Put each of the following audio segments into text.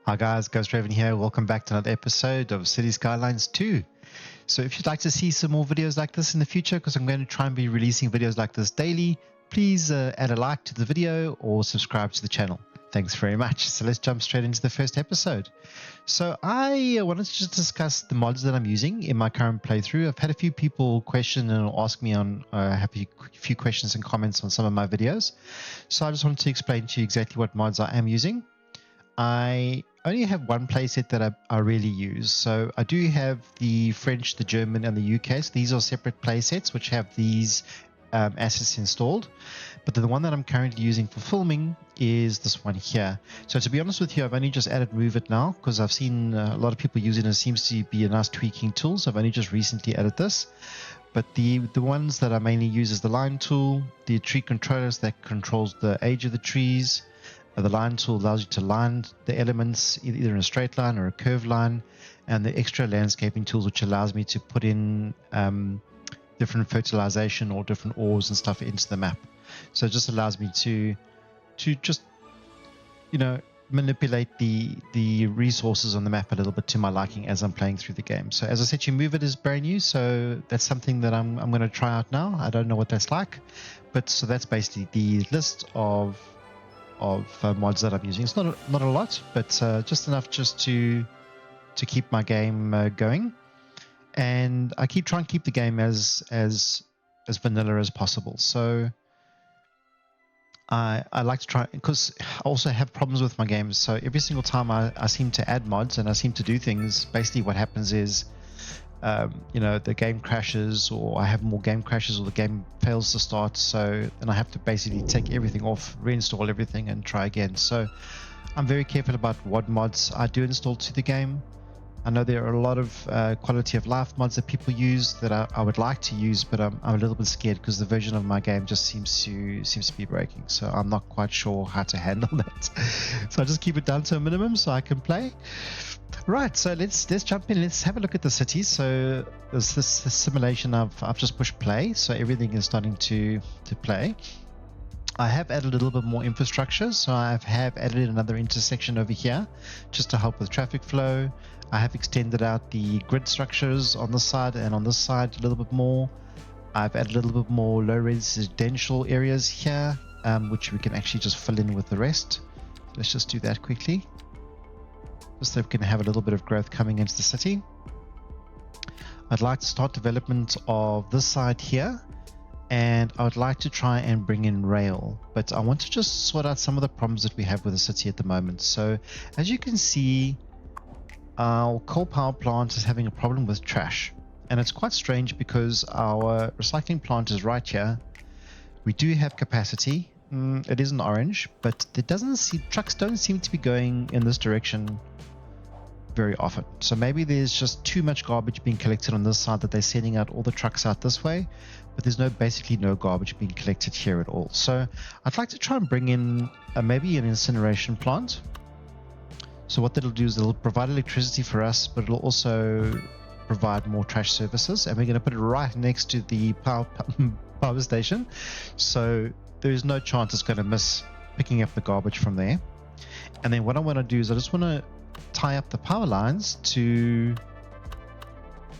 Hi guys, Ghost Raven here. Welcome back to another episode of City Skylines 2. So if you'd like to see some more videos like this in the future, because I'm going to try and be releasing videos like this daily, please add a like to the video or subscribe to the channel. Thanks very much. So let's jump straight into the first episode. So I wanted to just discuss the mods that I'm using in my current playthrough. I've had a few people question and ask me on have a few questions and comments on some of my videos. So I just wanted to explain to you exactly what mods I am using. I only have one playset that I really use. So I do have the French, the German, and the UK. So these are separate playsets which have these assets installed. But the one that I'm currently using for filming is this one here. So to be honest with you, I've only just added Move It now because I've seen a lot of people use it and it seems to be a nice tweaking tool. So I've only just recently added this. But the ones that I mainly use is the line tool, the tree controllers that controls the age of the trees. The line tool allows you to line the elements either in a straight line or a curved line, and the extra landscaping tools, which allows me to put in different fertilization or different ores and stuff into the map. So it just allows me to just, you know, manipulate the resources on the map a little bit to my liking as I'm playing through the game. So as I said, Move It is brand new, so that's something that I'm going to try out now. I don't know what that's like, but so that's basically the list of mods that I'm using. It's not a lot, but just enough just to keep my game going, and I try and keep the game as vanilla as possible. So I like to try, because I also have problems with my games. So every single time I seem to add mods and I seem to do things, basically what happens is you know, the game crashes, or I have more game crashes, or the game fails to start. So then I have to basically take everything off, reinstall everything, and try again. So I'm very careful about what mods I do install to the game. I know there are a lot of quality of life mods that people use that I would like to use, but I'm a little bit scared because the version of my game just seems to be breaking. So I'm not quite sure how to handle that. So I just keep it down to a minimum so I can play. Right, so let's jump in. Let's have a look at the city. So there's this simulation. I've just pushed play, so everything is starting to play. I have added a little bit more infrastructure, so I have added another intersection over here just to help with traffic flow. I have extended out the grid structures on this side and on this side a little bit more. I've added a little bit more low residential areas here, which we can actually just fill in with the rest. So let's just do that quickly, just so we can have a little bit of growth coming into the city. I'd like to start development of this side here, and I would like to try and bring in rail, but I want to just sort out some of the problems that we have with the city at the moment. So as you can see, our coal power plant is having a problem with trash, and it's quite strange because our recycling plant is right here. We do have capacity. It is an orange, but trucks don't seem to be going in this direction very often. So maybe there's just too much garbage being collected on this side that they're sending out all the trucks out this way, but there's basically no garbage being collected here at all. So I'd like to try and bring in maybe an incineration plant. So what that'll do is it'll provide electricity for us, but it'll also provide more trash services, and we're going to put it right next to the power station, so there's no chance it's going to miss picking up the garbage from there. And then what I want to do is I just want to tie up the power lines to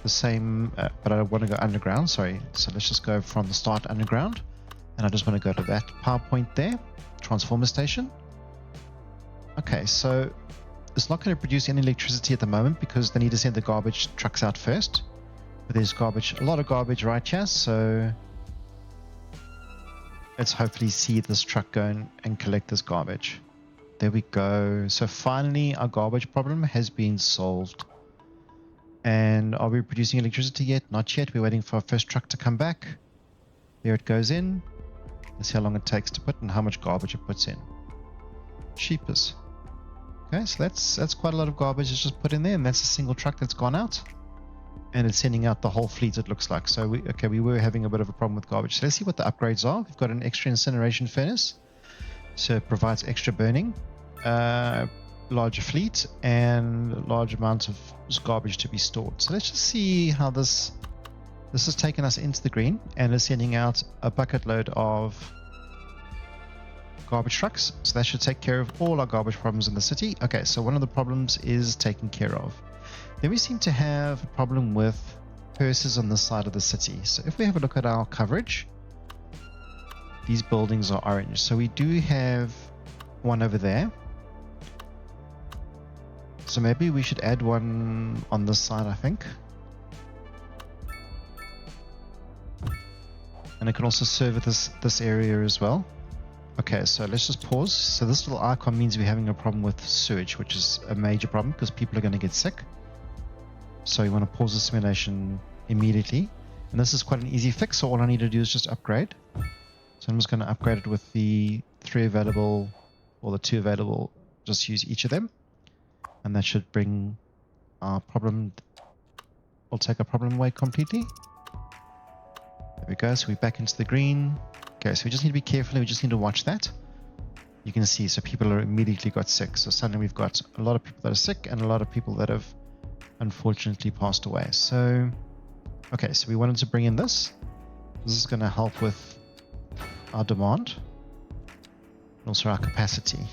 the same, but I want to go underground. Sorry, so let's just go from the start underground, and I just want to go to that power point there, transformer station. Okay, so it's not going to produce any electricity at the moment because they need to send the garbage trucks out first, but there's a lot of garbage right here, so let's hopefully see this truck go and collect this garbage. There we go. So finally our garbage problem has been solved. And are we producing electricity yet? Not yet. We're waiting for our first truck to come back. There it goes in. Let's see how long it takes to put and how much garbage it puts in. Cheapest. Okay, so that's quite a lot of garbage it's just put in there, and that's a single truck that's gone out, and it's sending out the whole fleet, it looks like. So we were having a bit of a problem with garbage. So let's see what the upgrades are. We've got an extra incineration furnace, so it provides extra burning, larger fleet, and large amounts of garbage to be stored. So let's just see how this has taken us into the green, and is sending out a bucket load of garbage trucks. So that should take care of all our garbage problems in the city. Okay, so one of the problems is taken care of. Then we seem to have a problem with hearses on this side of the city. So if we have a look at our coverage, these buildings are orange. So we do have one over there. So maybe we should add one on this side, I think. And it can also serve this area as well. Okay, so let's just pause. So this little icon means we're having a problem with sewage, which is a major problem because people are going to get sick. So you want to pause the simulation immediately. And this is quite an easy fix, so all I need to do is just upgrade. So I'm just going to upgrade it with the 3 available, or the 2 available, just use each of them. And that should bring our problem, we'll take our problem away completely. There we go, so we're back into the green. Okay, so we just need to be careful, we just need to watch that. You can see, so people are immediately got sick. So suddenly we've got a lot of people that are sick and a lot of people that have unfortunately passed away. So, okay, so we wanted to bring in this. This is going to help with our demand and also our capacity.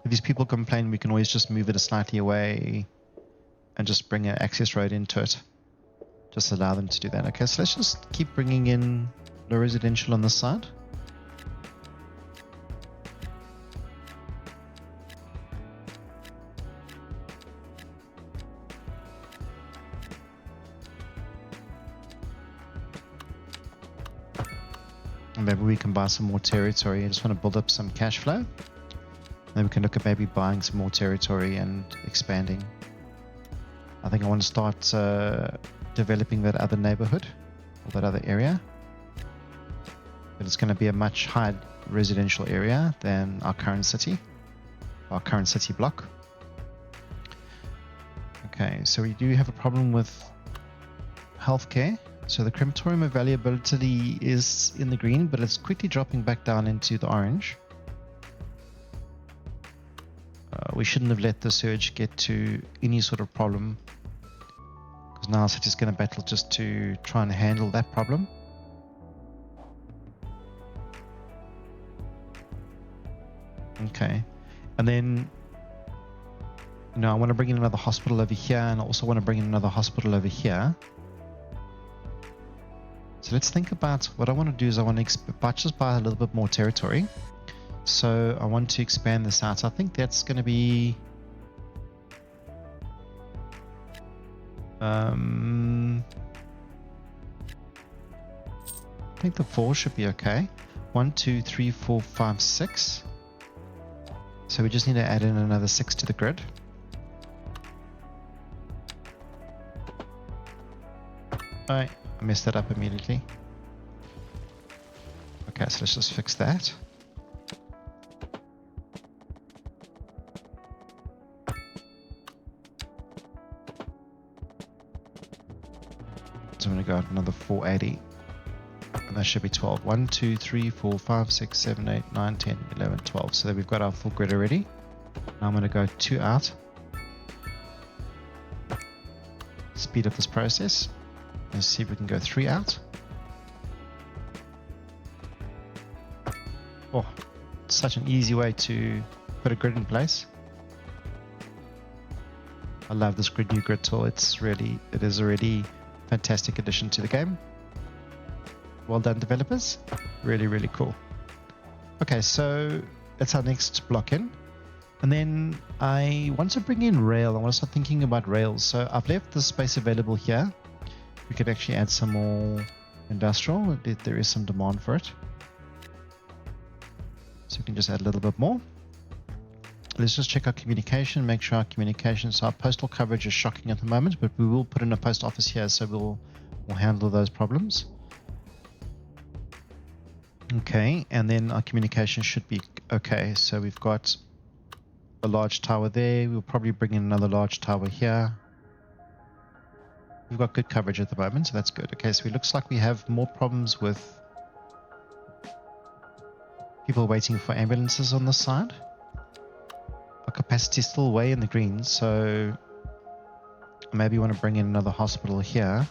If these people complain, we can always just move it slightly away and just bring an access road into it. Just allow them to do that. Okay, so let's just keep bringing in the residential on this side. And maybe we can buy some more territory. I just want to build up some cash flow. Then we can look at maybe buying some more territory and expanding. I think I want to start developing that other neighborhood or that other area. But it's going to be a much higher residential area than our current city block. Okay, so we do have a problem with healthcare. So the crematorium availability is in the green, but it's quickly dropping back down into the orange. We shouldn't have let the sewage get to any sort of problem, because now the city's going to battle just to try and handle that problem. Okay, and then I want to bring in another hospital over here, and I also want to bring in another hospital over here. So let's think about what I want to do. Is I want to just buy a little bit more territory. So I want to expand this out. So I think that's going to be I think the 4 should be okay. 1, 2, 3, 4, 5, 6. So we just need to add in another 6 to the grid. I messed that up immediately. Okay, so let's just fix that. So I'm going to go at another 480. And that should be 12. 1, 2, 3, 4, 5, 6, 7, 8, 9, 10, 11, 12. So then we've got our full grid already. Now I'm going to go 2 out. Speed up this process. Let's see if we can go 3 out. Oh, such an easy way to put a grid in place. I love this new grid tool. It is a really fantastic addition to the game. Well done, developers. Really, really cool. Okay, so that's our next block in. And then I want to bring in rail. I want to start thinking about rails. So I've left the space available here. We could actually add some more industrial. There is some demand for it. So we can just add a little bit more. Let's just check our communication, make sure our communication. So our postal coverage is shocking at the moment, but we will put in a post office here, so we'll handle those problems. Okay, and then our communication should be okay. So we've got a large tower there. We'll probably bring in another large tower here. We've got good coverage at the moment, so that's good. Okay, so it looks like we have more problems with people waiting for ambulances on this side. Our capacity is still way in the green, so Maybe you want to bring in another hospital here,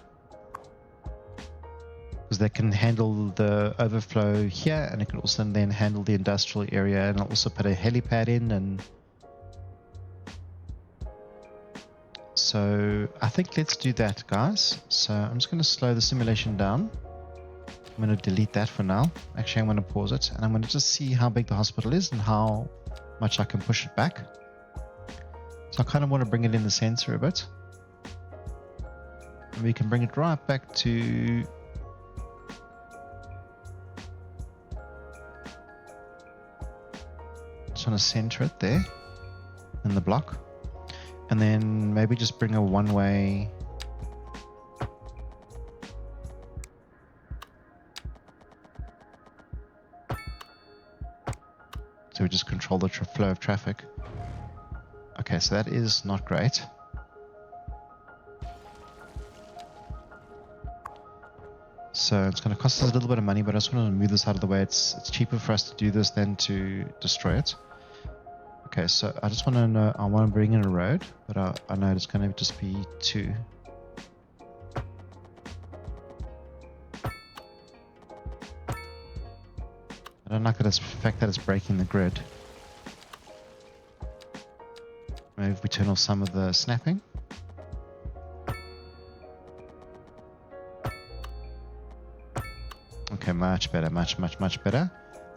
because they can handle the overflow here, and it can also then handle the industrial area, and I'll also put a helipad in. And so I think let's do that, guys. So I'm just going to slow the simulation down. I'm going to delete that for now. Actually, I'm going to pause it, and I'm going to just see how big the hospital is and how much I can push it back. So I kind of want to bring it in the center a bit. And we can bring it right back to... Just want to center it there in the block. And then maybe just bring a one-way... So we just control the flow of traffic. Okay, so that is not great. So it's going to cost us a little bit of money, but I just want to move this out of the way. It's cheaper for us to do this than to destroy it. Okay, so I just want to know, I want to bring in a road, but I know it's going to just be 2. I don't like the fact that it's breaking the grid. Maybe if we turn off some of the snapping. Okay, much better, much better.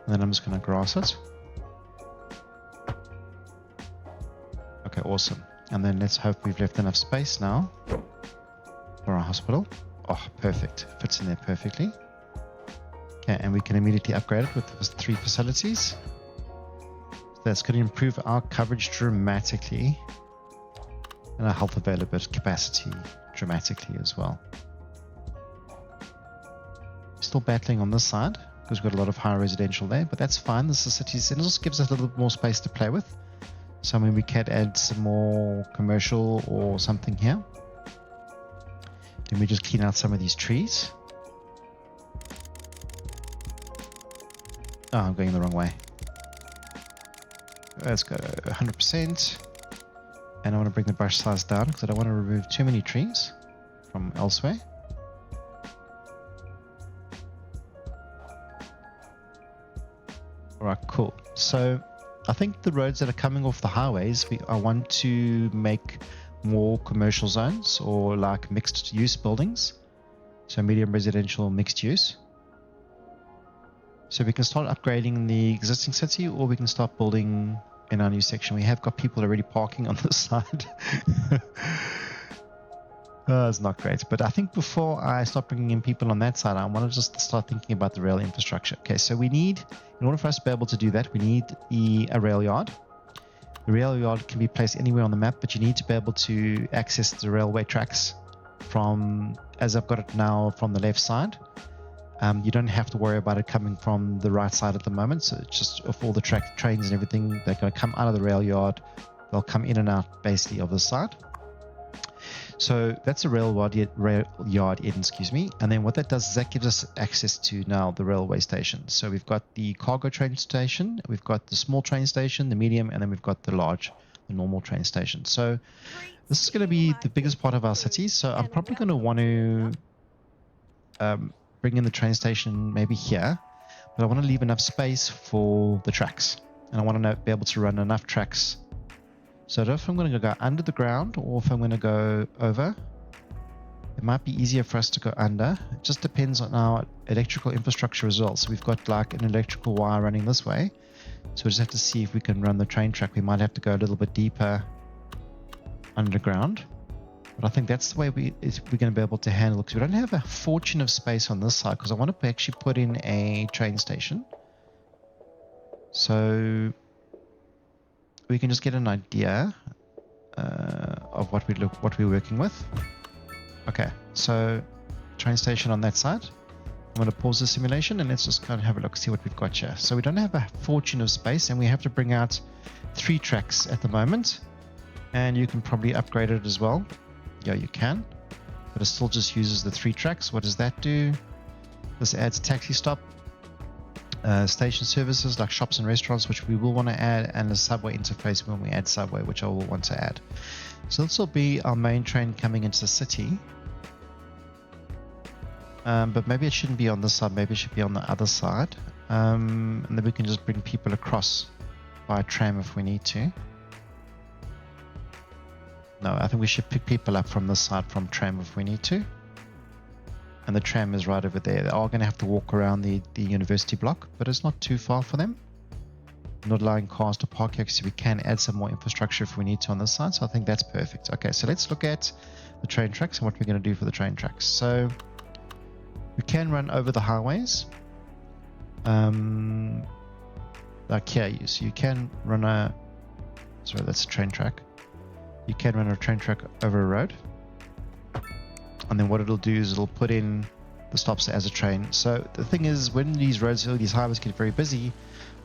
And then I'm just going to grass it. Okay, awesome. And then let's hope we've left enough space now for our hospital. Oh, perfect. Fits in there perfectly. Okay, and we can immediately upgrade it with 3 facilities. That's going to improve our coverage dramatically, and our health availability capacity dramatically as well. Still battling on this side because we've got a lot of high residential there, but that's fine. This is cities, and it just gives us a little bit more space to play with. So I mean, we can add some more commercial or something here. Then we just clean out some of these trees. Oh, I'm going the wrong way. Let's go 100%. And I want to bring the brush size down because I don't want to remove too many trees from elsewhere. Alright, cool. So I think the roads that are coming off the highways, I want to make more commercial zones or like mixed use buildings. So medium residential mixed use. So we can start upgrading the existing city, or we can start building in our new section. We have got people already parking on this side. It's not great. But I think before I start bringing in people on that side, I want to just start thinking about the rail infrastructure. Okay, so we need, in order for us to be able to do that, we need a rail yard. The rail yard can be placed anywhere on the map, but you need to be able to access the railway tracks from, as I've got it now, from the left side. You don't have to worry about it coming from the right side at the moment. So it's just if all the trains and everything, they're going to come out of the rail yard. They'll come in and out basically of this side. So that's a rail yard in, excuse me. And then what that does is that gives us access to now the railway station. So we've got the cargo train station, we've got the small train station, the medium, and then we've got the normal train station. So this is going to be the biggest part of our city. So I'm probably going to want to bring in the train station maybe here, but I want to leave enough space for the tracks, and I want to be able to run enough tracks. So if I'm going to go under the ground or if I'm going to go over, it might be easier for us to go under. It just depends on our electrical infrastructure as well. So we've got like an electrical wire running this way, so we just have to see if we can run the train track. We might have to go a little bit deeper underground. But I think that's the way we're going to be able to handle it, because we don't have a fortune of space on this side, because I want to actually put in a train station. So we can just get an idea of what we're working with. Okay, so train station on that side. I'm going to pause the simulation and let's just kind of have a look, see what we've got here. So we don't have a fortune of space, and we have to bring out 3 tracks at the moment. And you can probably upgrade it as well. Yeah, you can, but it still just uses the 3 tracks. What does that do? This adds taxi stop. station services like shops and restaurants, which we will want to add, and the subway interface when we add subway, which I will want to add. So this will be our main train coming into the city. But maybe it shouldn't be on this side, maybe it should be on the other side. And then we can just bring people across by tram if we need to. No, I think we should pick people up from this side from tram if we need to. And the tram is right over there. They are going to have to walk around the university block, but it's not too far for them. Not allowing cars to park here, so we can add some more infrastructure if we need to on this side. So I think that's perfect. Okay, so let's look at the train tracks and what we're going to do for the train tracks. So we can run over the highways. Like here, so you can run a... Sorry, that's a train track. You can run a train track over a road. And then what it'll do is it'll put in the stops as a train. So the thing is, when these roads or these highways get very busy,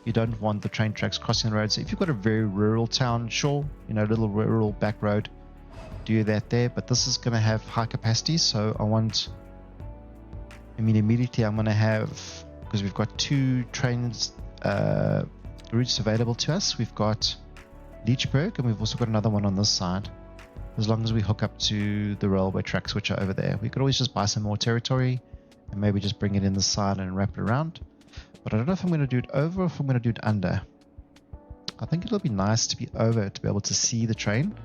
you don't want the train tracks crossing the road. So if you've got a very rural town, sure, you know, little rural back road, do that there. But this is going to have high capacity, so immediately I'm going to have, because we've got two trains routes available to us. We've got Leechburg, and we've also got another one on this side. As long as we hook up to the railway tracks which are over there, we could always just buy some more territory and maybe just bring it in the side and wrap it around. But I don't know if I'm going to do it over or if I'm going to do it under. I think it'll be nice to be over, to be able to see the train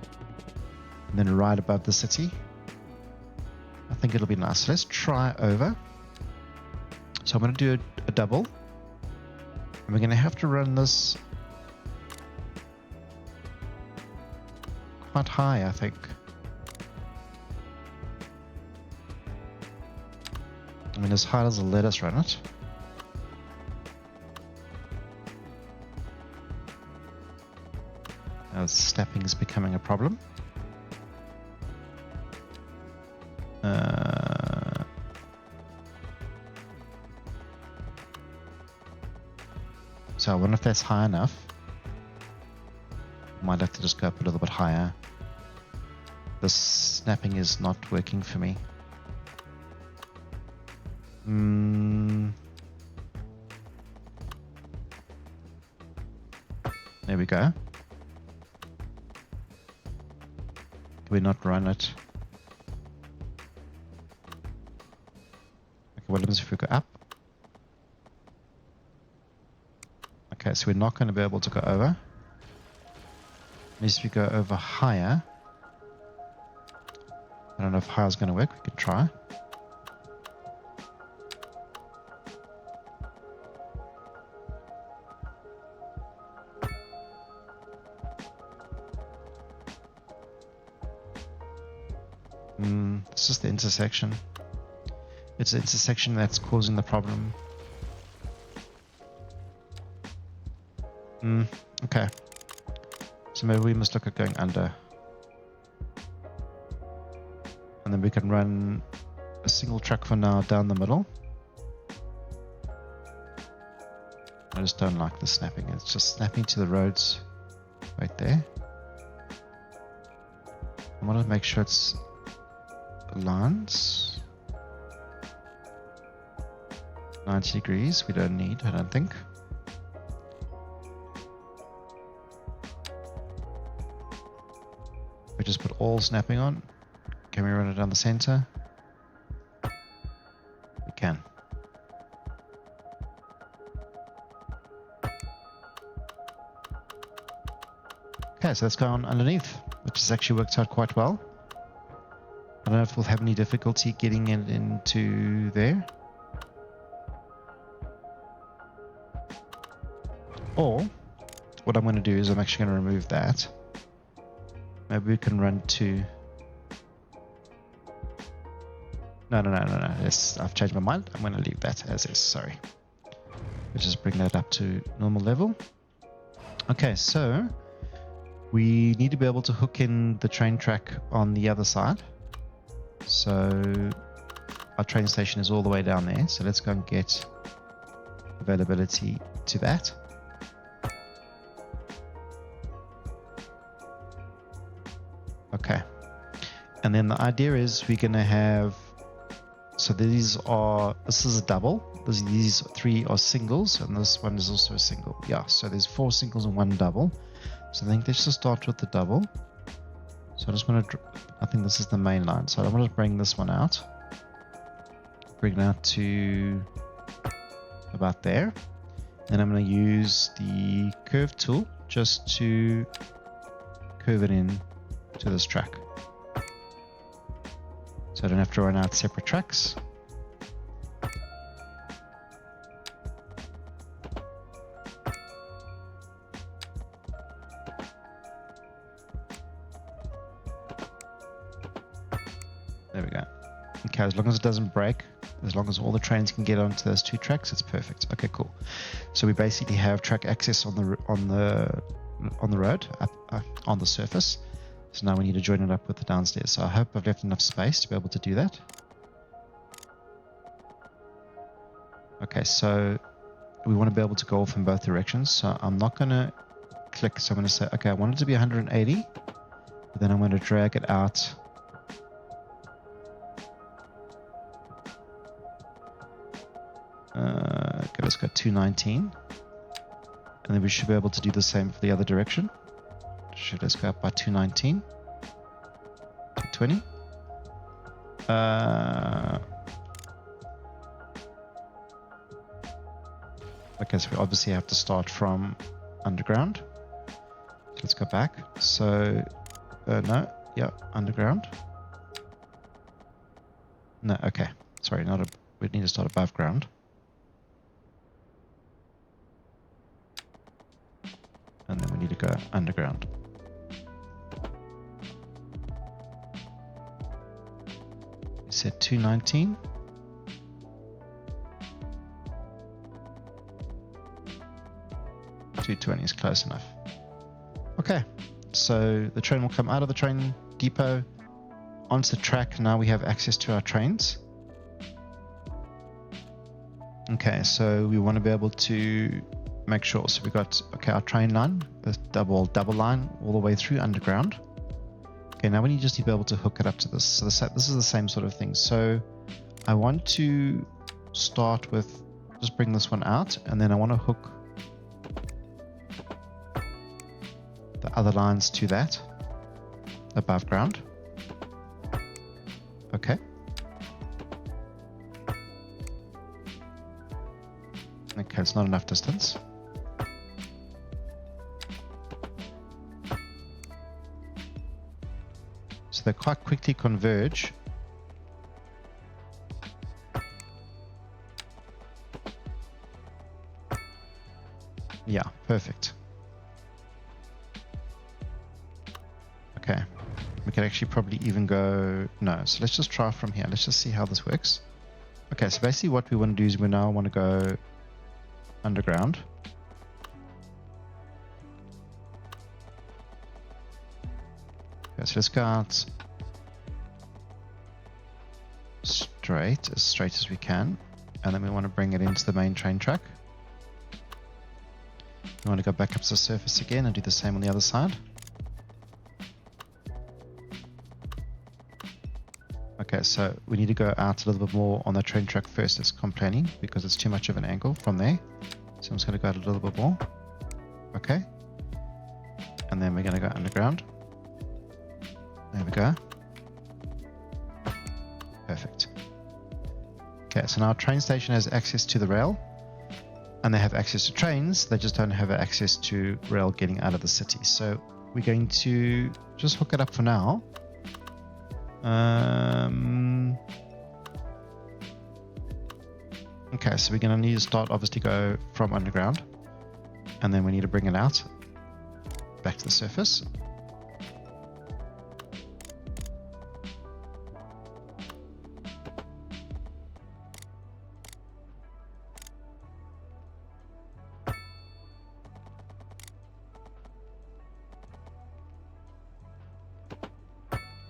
and then right above the city. I think it'll be nice. So let's try over. So I'm going to do a double, and we're going to have to run this quite high, I think. I mean, as high as it'll let us run it. Now snapping is becoming a problem. So I wonder if that's high enough. Might have to just go up a little bit higher. The snapping is not working for me. There we go. Can we not run it? Okay, what happens if we go up? Okay, so we're not going to be able to go over. Unless we go over higher. I don't know if higher is going to work. We could try. This is the intersection. It's the intersection that's causing the problem. Okay. So maybe we must look at going under. And then we can run a single track for now down the middle. I just don't like the snapping. It's just snapping to the roads right there. I want to make sure it's lines. 90 degrees we don't need, I don't think. We just put all snapping on. Can we run it down the center? We can. Okay, so let's go on underneath, which has actually worked out quite well. I don't know if we'll have any difficulty getting it into there. Or, what I'm going to do is I'm actually going to remove that. Maybe we can run to... No. Yes, I've changed my mind. I'm going to leave that as is, sorry. We'll just bring that up to normal level. Okay, so we need to be able to hook in the train track on the other side. So our train station is all the way down there. So let's go and get availability to that. Okay. And then the idea is we're going to have So this is a double. These 3 are singles, and this one is also a single. Yeah, so there's 4 singles and 1 double. So I think let's just start with the double. So I just want to, I think this is the main line. So I want to bring this one out. Bring it out to about there. Then I'm going to use the curve tool just to curve it in to this track. So I don't have to run out separate tracks. There we go. Okay, as long as it doesn't break, as long as all the trains can get onto those 2 tracks, it's perfect. Okay, cool. So we basically have track access on the road, on the surface. So now we need to join it up with the downstairs. So I hope I've left enough space to be able to do that. Okay, so we want to be able to go off in both directions. So I'm not going to click. So I'm going to say, okay, I want it to be 180. But then I'm going to drag it out. Okay, let's go 219. And then we should be able to do the same for the other direction. Let's go up by 219. 220. Okay, so we obviously have to start from underground. So let's go back. So, no, yeah, underground. No, okay. Sorry, we need to start above ground. And then we need to go underground. We said 219. $220 is close enough. Okay, so the train will come out of the train depot onto the track. Now we have access to our trains. Okay, so we want to be able to make sure. So we got, okay, our train line, the double line all the way through underground. Okay, now we just need to be able to hook it up to this. So this is the same sort of thing. So I want to start with, just bring this one out, and then I want to hook the other lines to that above ground. Okay. Okay, it's not enough distance. So they quite quickly converge. Yeah, perfect. Okay, we could actually probably even go, no, so let's just try from here. Let's just see how this works. Okay, so basically what we want to do is we now want to go underground. Okay, so let's go out straight as we can, and then we want to bring it into the main train track. We want to go back up to the surface again and do the same on the other side. Okay, so we need to go out a little bit more on the train track first. It's complaining because it's too much of an angle from there. So I'm just going to go out a little bit more. Okay. And then we're going to go underground. There we go. Perfect. Okay, so now our train station has access to the rail. And they have access to trains. They just don't have access to rail getting out of the city. So we're going to just hook it up for now. Okay, so we're going to need to start, obviously go from underground, and then we need to bring it out back to the surface.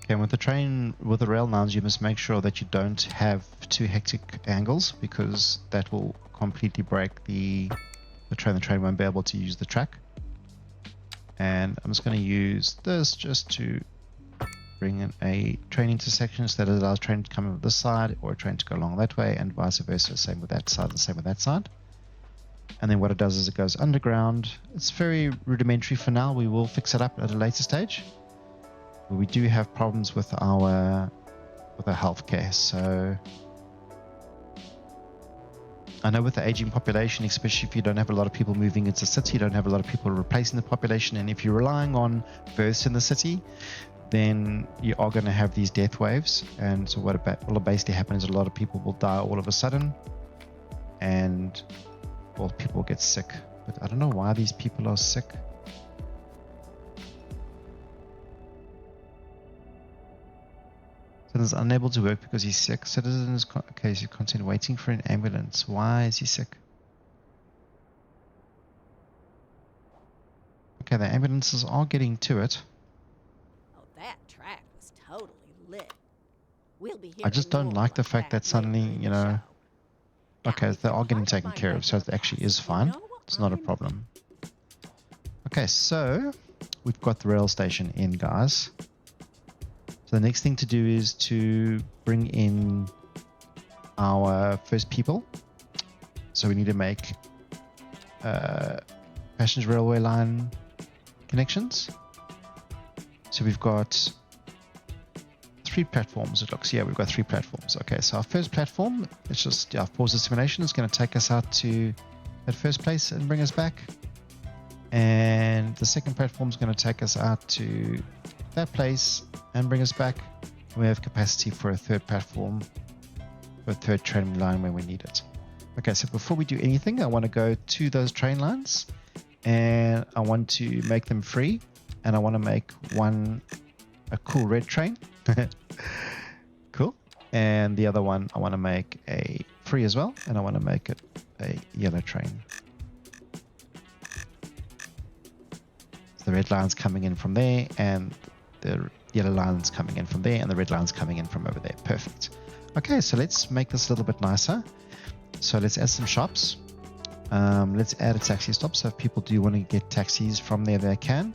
Okay, with the train, with the rail lines, you must make sure that you don't have too hectic angles, because that will completely break the train. The train won't be able to use the track. And I'm just going to use this just to bring in a train intersection so that it allows train to come over this side or a train to go along that way, and vice versa. Same with that side and same with that side. And then what it does is it goes underground. It's very rudimentary for now. We will fix it up at a later stage. But we do have problems with our healthcare. So I know with the aging population, especially if you don't have a lot of people moving into the city, you don't have a lot of people replacing the population, and if you're relying on births in the city, then you are going to have these death waves. And so what will basically happen is a lot of people will die all of a sudden, and well, people get sick. But I don't know why these people are sick. Citizen is unable to work because he's sick. Citizen is okay. So you continue waiting for an ambulance. Why is he sick? Okay, the ambulances are getting to it. Oh, that track was totally lit. We'll be I just don't like the fact that suddenly, you know. Okay, they are getting taken care of, so it actually is fine. It's not a problem. Okay, so we've got the rail station in, guys. So the next thing to do is to bring in our first people. So we need to make passenger railway line connections. So we've got 3 platforms, it looks. Yeah, we've got 3 platforms. Okay, so our first platform, it's just our pause the simulation. It's going to take us out to that first place and bring us back. And the second platform is going to take us out to that place and bring us back. We have capacity for a third platform, for a third train line when we need it. Okay, so before we do anything, I want to go to those train lines and I want to make them free, and I want to make one a cool red train. Cool. And the other one I want to make a free as well, and I want to make it a yellow train. So the red line's coming in from there, and the yellow line's coming in from there, and the red line's coming in from over there. Perfect. Okay, so let's make this a little bit nicer. So let's add some shops. Let's add a taxi stop, so if people do want to get taxis from there, they can.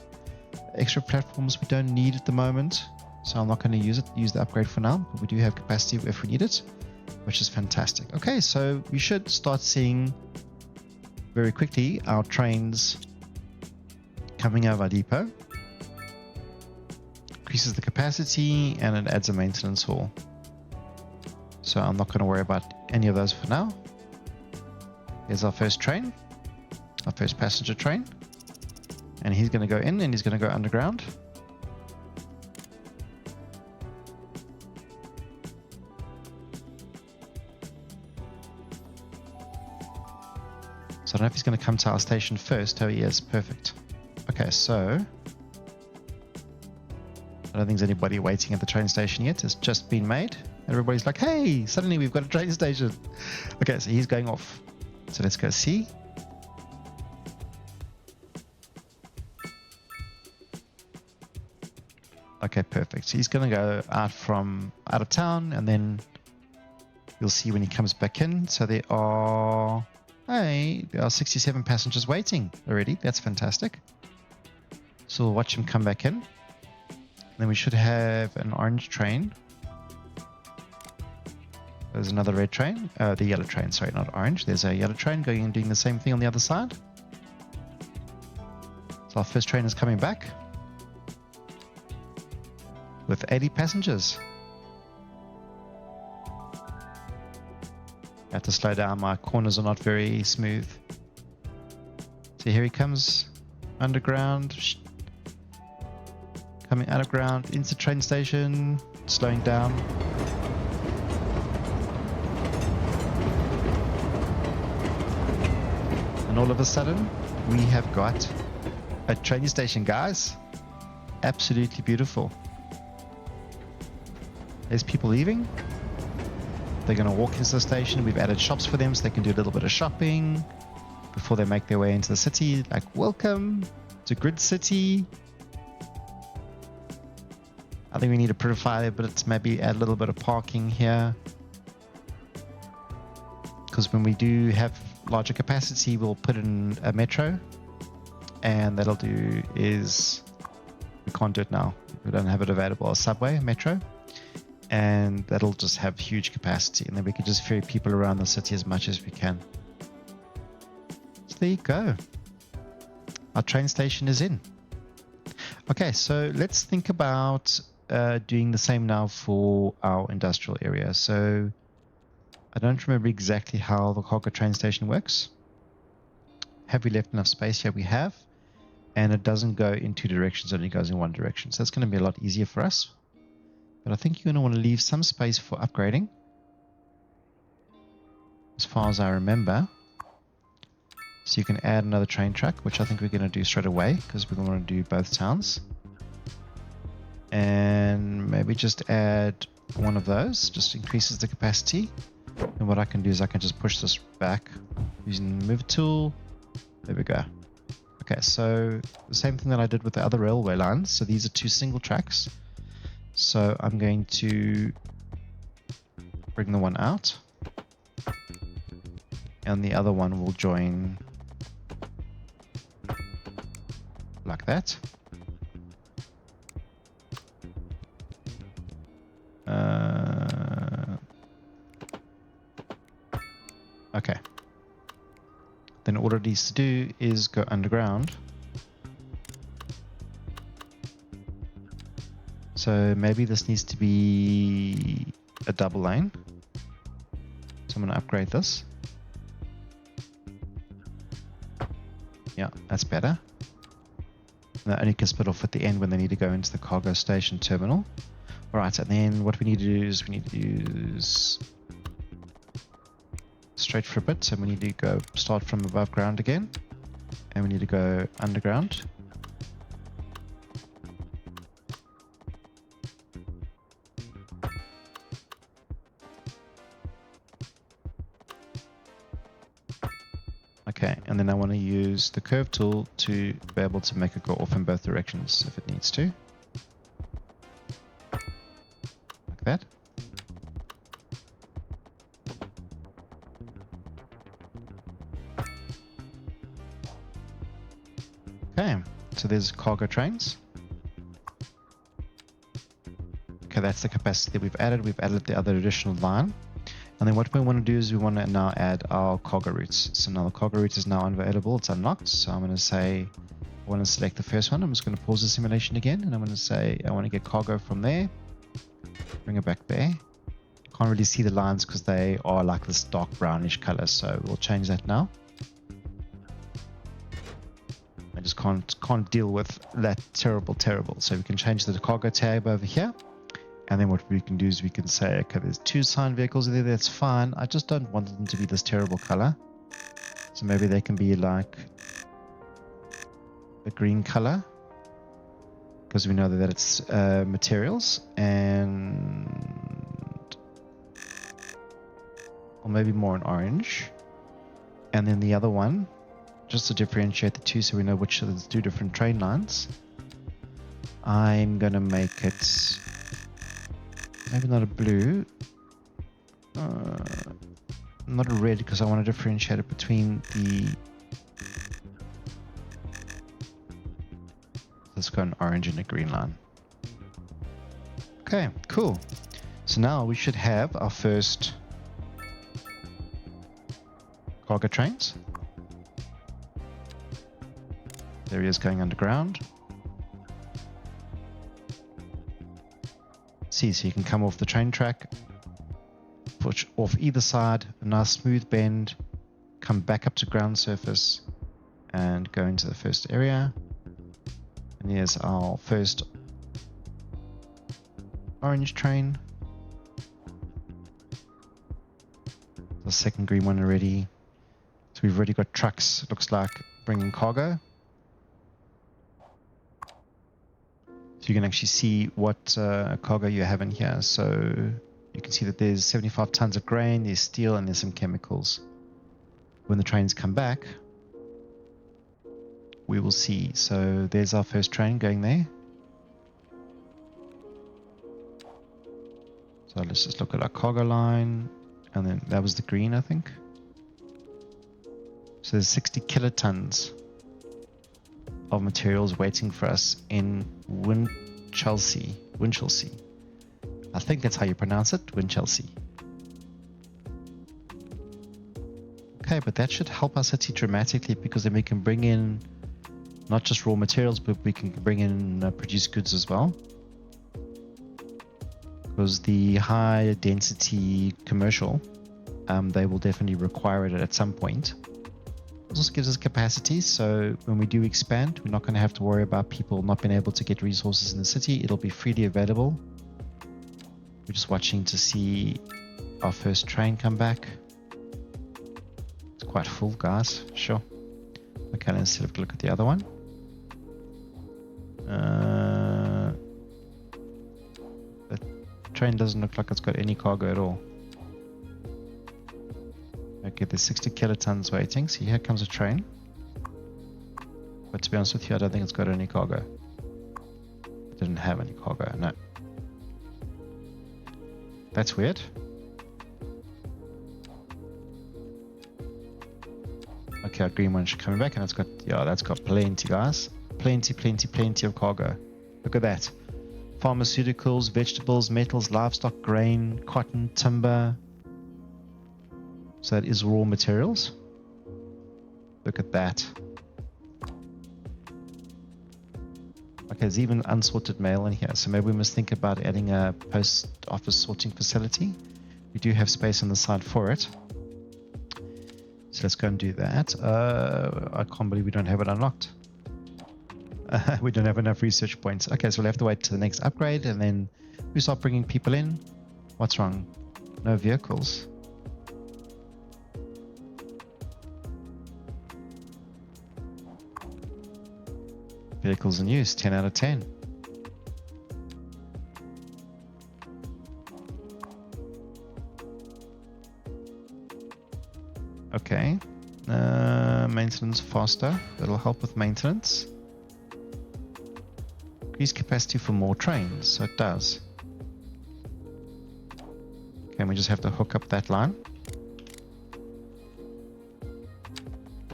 Extra platforms we don't need at the moment, so I'm not going to use the upgrade for now, but we do have capacity if we need it, which is fantastic. Okay, so we should start seeing very quickly our trains coming out of our depot. Increases the capacity and it adds a maintenance hall. So I'm not going to worry about any of those for now. Here's our first train, our first passenger train. And he's going to go in and he's going to go underground. So I don't know if he's going to come to our station first. Oh, he is. Perfect. Okay, so I don't think there's anybody waiting at the train station yet. It's just been made. Everybody's like, hey, suddenly we've got a train station. Okay, so he's going off. So let's go see. Okay, perfect. So he's going to go out of town, and then you'll see when he comes back in. So there are 67 passengers waiting already. That's fantastic. So we'll watch him come back in. Then we should have an orange train. There's another red train. The yellow train, sorry, not orange. There's a yellow train going and doing the same thing on the other side. So our first train is coming back with 80 passengers. I have to slow down. My corners are not very smooth. So here he comes underground. Coming out of ground into train station. Slowing down. And all of a sudden, we have got a train station, guys. Absolutely beautiful. There's people leaving. They're going to walk into the station. We've added shops for them so they can do a little bit of shopping before they make their way into the city. Like, welcome to Grid City. I think we need to purify it, but it's maybe add a little bit of parking here. Because when we do have larger capacity, we'll put in a metro. And that'll do is, we can't do it now. We don't have it available as subway, metro. And that'll just have huge capacity, and then we can just ferry people around the city as much as we can. So there you go. Our train station is in. Okay, so let's think about doing the same now for our industrial area. So I don't remember exactly how the cargo train station works. Have we left enough space? Yeah, we have. And it doesn't go in two directions, it only goes in one direction. So that's going to be a lot easier for us. But I think you're going to want to leave some space for upgrading, as far as I remember. So you can add another train track, which I think we're going to do straight away, because we're going to want to do both towns. And maybe just add one of those, just increases the capacity. And what I can do is I can just push this back using the move tool. There we go. Okay, so the same thing that I did with the other railway lines. So these are two single tracks. So I'm going to bring the one out, and the other one will join like that. Okay. Then all it needs to do is go underground. So maybe this needs to be a double lane. So I'm going to upgrade this. Yeah, that's better. And that only can split off at the end when they need to go into the cargo station terminal. Alright, and then what we need to do is we need to use straight for a bit. So we need to go start from above ground again. And we need to go underground. Okay, and then I want to use the curve tool to be able to make it go off in both directions if it needs to. Like that. Okay, so there's cargo trains. Okay, that's the capacity that we've added. We've added the other additional line. And then what we want to do is we want to now add our cargo routes. So now the cargo route is now available. It's unlocked. So I'm going to say, I want to select the first one. I'm just going to pause the simulation again. And I'm going to say, I want to get cargo from there. Bring it back there. Can't really see the lines because they are like this dark brownish color. So we'll change that now. I just can't deal with that terrible. So we can change the cargo tab over here. And then what we can do is we can say, okay, there's two signed vehicles there, that's fine. I just don't want them to be this terrible color. So maybe they can be like a green color, because we know that it's materials, and or maybe more an orange. And then the other one, just to differentiate the two so we know which of the two different train lines, I'm going to make it maybe not a blue, not a red, because I want to differentiate it between the, let's go an orange and a green line. Okay, cool. So now we should have our first cargo trains. There he is going underground. See, so you can come off the train track, push off either side, a nice smooth bend, come back up to ground surface, and go into the first area. And here's our first orange train. The second green one already. So we've already got trucks, it looks like, bringing cargo. So you can actually see what cargo you have in here. So you can see that there's 75 tons of grain, there's steel, and there's some chemicals. When the trains come back, we will see. So there's our first train going there. So let's just look at our cargo line, and then that was the green, I think. So there's 60 kilotons of materials waiting for us in Winchelsea. Winchelsea. I think that's how you pronounce it, Winchelsea. Okay, but that should help our city dramatically, because then we can bring in not just raw materials, but we can bring in produced goods as well. Because the high density commercial, they will definitely require it at some point. It also gives us capacity, so when we do expand, we're not going to have to worry about people not being able to get resources in the city. It'll be freely available. We're just watching to see our first train come back. It's quite full, guys. Sure. Okay, let's have a look at the other one. The train doesn't look like it's got any cargo at all. Okay, there's 60 kilotons waiting. See, here comes a train. But to be honest with you, I don't think it's got any cargo. It didn't have any cargo, no. That's weird. Okay, our green one's coming back, and it's got, yeah, that's got plenty, guys. Plenty of cargo. Look at that. Pharmaceuticals, vegetables, metals, livestock, grain, cotton, timber. So that is raw materials. Look at that. Okay, there's even unsorted mail in here. So maybe we must think about adding a post office sorting facility. We do have space on the side for it. So let's go and do that. I can't believe we don't have it unlocked. We don't have enough research points. Okay, so we'll have to wait to the next upgrade, and then we start bringing people in. What's wrong? No vehicles. Vehicles in use, 10 out of 10. Okay. Maintenance faster. That'll help with maintenance. Increase capacity for more trains. So it does. Okay, we just have to hook up that line.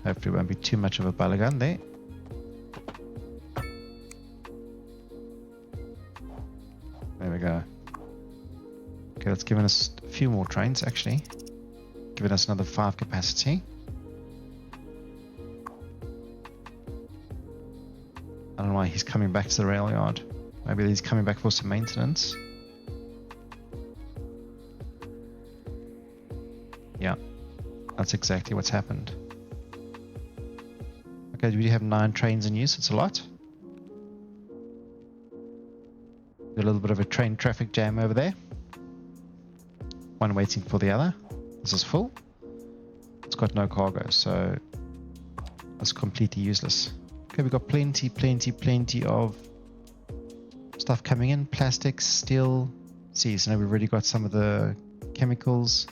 Hopefully it won't be too much of a balagan there. There we go. Okay, that's given us a few more trains actually. Giving us another 5 capacity. I don't know why he's coming back to the rail yard. Maybe he's coming back for some maintenance. Yeah, that's exactly what's happened. Okay, we have 9 trains in use. It's a lot. A little bit of a train traffic jam over there. One waiting for the other. This is full. It's got no cargo, so it's completely useless. Okay, we've got plenty of stuff coming in. Plastics, steel. See, so now we've already got some of the chemicals,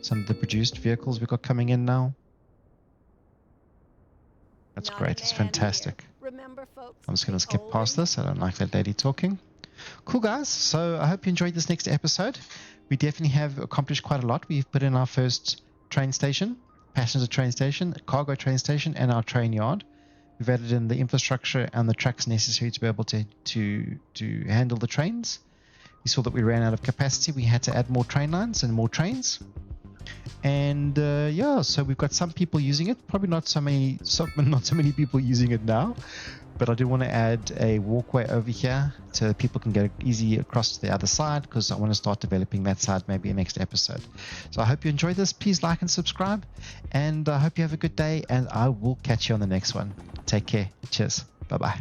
some of the produced vehicles we've got coming in now. That's great. It's fantastic. Remember, folks, I'm just going to skip past this. I don't like that lady talking. Cool, guys. So I hope you enjoyed this next episode. We definitely have accomplished quite a lot. We've put in our first train station, passenger train station, cargo train station, and our train yard. We've added in the infrastructure and the trucks necessary to be able to handle the trains. We saw that we ran out of capacity. We had to add more train lines and more trains. And yeah, so we've got some people using it. Probably not so many people using it now. But I do want to add a walkway over here so people can get easy across to the other side, because I want to start developing that side maybe in next episode. So I hope you enjoyed this. Please like and subscribe, and I hope you have a good day, and I will catch you on the next one. Take care. Cheers. Bye-bye.